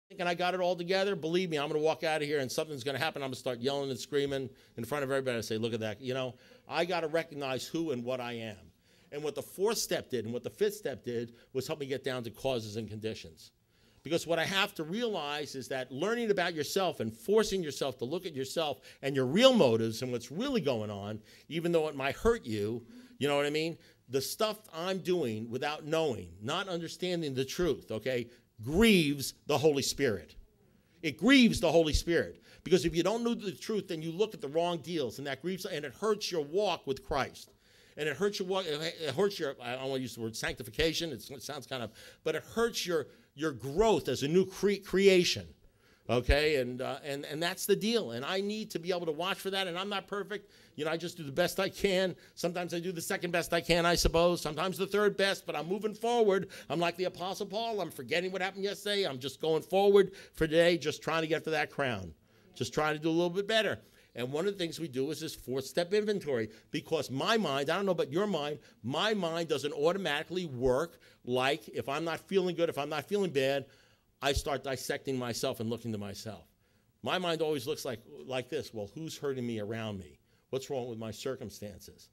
thinking I got it all together, believe me, I'm going to walk out of here and something's going to happen. I'm going to start yelling and screaming in front of everybody. I say, look at that. You know, I got to recognize who and what I am. And what the fourth step did and what the fifth step did was help me get down to causes and conditions. Because what I have to realize is that learning about yourself and forcing yourself to look at yourself and your real motives and what's really going on, even though it might hurt you, you know what I mean? The stuff I'm doing without knowing, not understanding the truth, okay, grieves the Holy Spirit. It grieves the Holy Spirit. Because if you don't know the truth, then you look at the wrong deals, and that grieves, and it hurts your walk with Christ. And it hurts your walk, it hurts your, I don't want to use the word sanctification, it sounds kind of, but it hurts your growth as a new creation, okay? And that's the deal. And I need to be able to watch for that, and I'm not perfect. You know, I just do the best I can. Sometimes I do the second best I can, I suppose. Sometimes the third best, but I'm moving forward. I'm like the Apostle Paul. I'm forgetting what happened yesterday. I'm just going forward for today, just trying to get to that crown, just trying to do a little bit better. And one of the things we do is this fourth-step inventory, because my mind, I don't know about your mind, my mind doesn't automatically work like if I'm not feeling good, if I'm not feeling bad, I start dissecting myself and looking to myself. My mind always looks like this. Well, who's hurting me around me? What's wrong with my circumstances?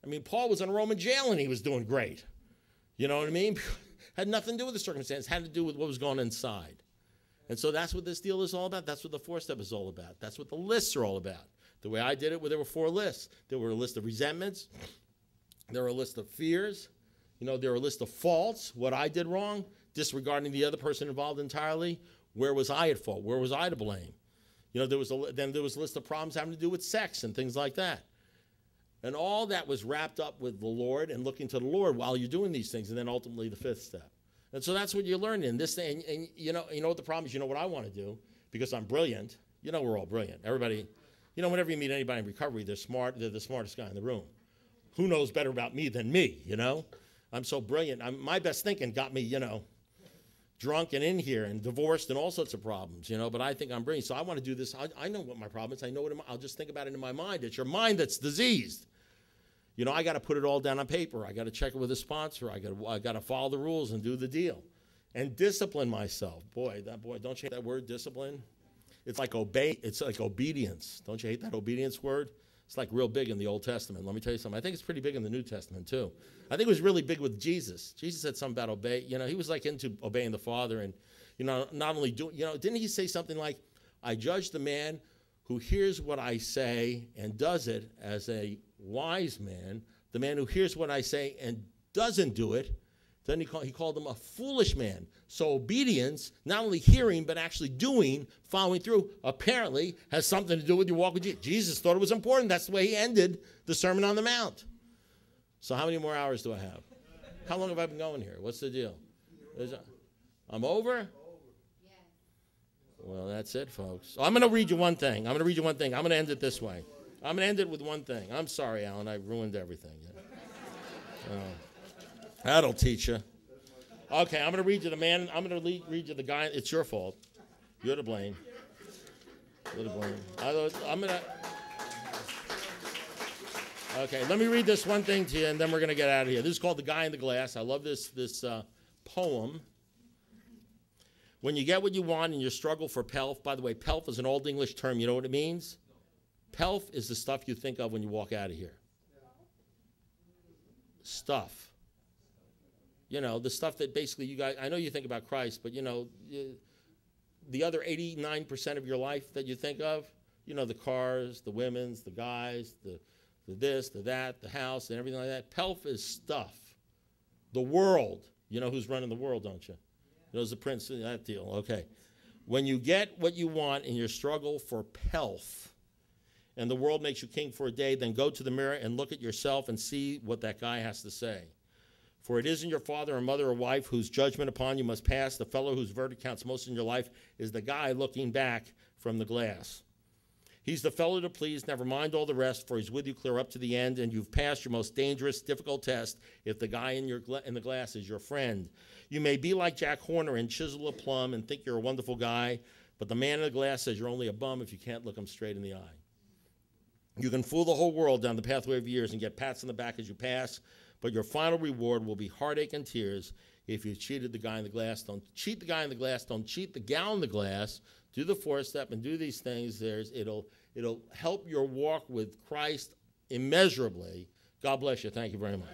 I mean, Paul was in a Roman jail and he was doing great. You know what I mean? Had nothing to do with the circumstances. Had to do with what was going on inside. And so that's what this deal is all about. That's what the fourth step is all about. That's what the lists are all about. The way I did it, there were 4 lists. There were a list of resentments. There were a list of fears. You know, there were a list of faults, what I did wrong, disregarding the other person involved entirely. Where was I at fault? Where was I to blame? You know, then there was a list of problems having to do with sex and things like that. And all that was wrapped up with the Lord and looking to the Lord while you're doing these things, and then ultimately the fifth step. And so that's what you're learning in this thing. And you know what the problem is? You know what I want to do? Because I'm brilliant. You know we're all brilliant. Everybody, you know, whenever you meet anybody in recovery, they're smart. They're the smartest guy in the room. Who knows better about me than me, you know? I'm so brilliant. My best thinking got me, you know, drunk and in here and divorced and all sorts of problems, you know, but I think I'm brilliant. So I want to do this. I know what my problem is. I know what I'll just think about it in my mind. It's your mind that's diseased. You know, I got to put it all down on paper. I got to check it with a sponsor. I got to follow the rules and do the deal and discipline myself. Boy, don't you hate that word, discipline? It's like obedience. Don't you hate that obedience word? It's like real big in the Old Testament. Let me tell you something. I think it's pretty big in the New Testament too. I think it was really big with Jesus. Jesus said something about obey. You know, he was like into obeying the Father, and, you know, not only do, you know, didn't he say something like, I judge the man who hears what I say and does it as a wise man, the man who hears what I say and doesn't do it, then he called him a foolish man. So obedience, not only hearing, but actually doing, following through, apparently has something to do with your walk with Jesus. Jesus thought it was important. That's the way he ended the Sermon on the Mount. So how many more hours do I have? How long have I been going here? What's the deal? I'm over? Well, that's it, folks. So I'm going to read you one thing. I'm going to end it this way. I'm going to end it with one thing. I'm sorry, Alan. I ruined everything. That'll teach you. Okay, I'm going to read you the man. I'm going to read you the guy. It's your fault. You're to blame. You're to blame. I'm going to... Okay, let me read this one thing to you, and then we're going to get out of here. This is called The Guy in the Glass. I love this poem. When you get what you want in your struggle for pelf, by the way, pelf is an Old English term. You know what it means? Pelf is the stuff you think of when you walk out of here. Stuff. You know, the stuff that basically you guys, I know you think about Christ, but, you know, the other 89% of your life that you think of, you know, the cars, the women's, the guys, the this, the that, the house, and everything like that. Pelf is stuff. The world. You know who's running the world, don't you? You know, the prince, that deal. Okay. When you get what you want in your struggle for pelf, and the world makes you king for a day, then go to the mirror and look at yourself and see what that guy has to say. For it isn't your father or mother or wife whose judgment upon you must pass. The fellow whose verdict counts most in your life is the guy looking back from the glass. He's the fellow to please, never mind all the rest, for he's with you clear up to the end, and you've passed your most dangerous, difficult test if the guy in the glass is your friend. You may be like Jack Horner and chisel a plum and think you're a wonderful guy, but the man in the glass says you're only a bum if you can't look him straight in the eye. You can fool the whole world down the pathway of years and get pats on the back as you pass, but your final reward will be heartache and tears If you cheated the guy in the glass, don't cheat the guy in the glass. Don't cheat the gal in the glass. Do the 4-step and do these things. It'll help your walk with Christ immeasurably. God bless you. Thank you very much.